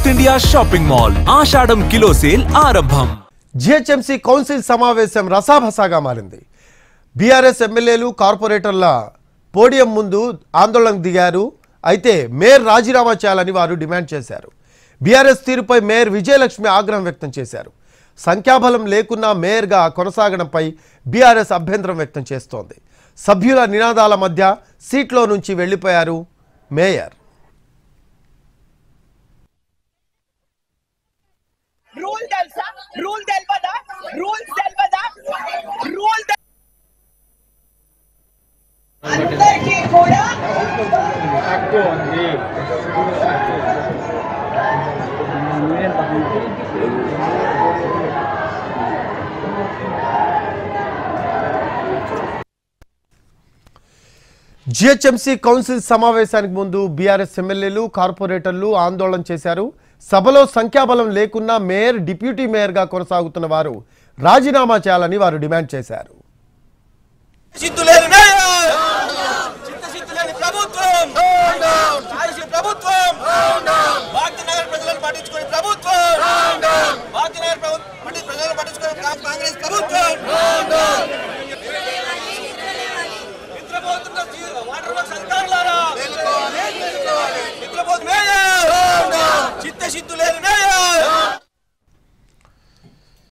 South India shopping mall ఆషాఢం kilo sale ఆరంభం. GHMC council సమావేశం రసాభసాగా మారింది. బీఆర్ఎస్ ఎమ్మెల్యేలు కార్పొరేటర్ల పోడియం ముందు ఆందోళనకు దిగారు. అయితే మేయర్ రాజీనామా చేయాలని వారు డిమాండ్ చేశారు. బీఆర్ఎస్ తీరుపై మేయర్ విజయలక్ష్మి ఆగ్రహం వ్యక్తం చేశారు. సంఖ్యాబలం లేకున్నా మేయర్గా కొనసాగడంపై బీఆర్ఎస్ అభ్యంతరం వ్యక్తం చేస్తోంది. సభ్యుల నినాదాల మధ్య సీట్లో నుంచి వెళ్లిపోయారు మేయర్. జిహెచ్ఎంసీ కౌన్సిల్ సమావేశానికి ముందు బీఆర్ఎస్ ఎమ్మెల్యేలు కార్పొరేటర్లు ఆందోళన చేశారు. సభలో సంఖ్యాబలం లేకున్నా మేయర్ డిప్యూటీ మేయర్గా కొనసాగుతున్న వారు రాజీనామా చేయాలని వారు డిమాండ్ చేశారు.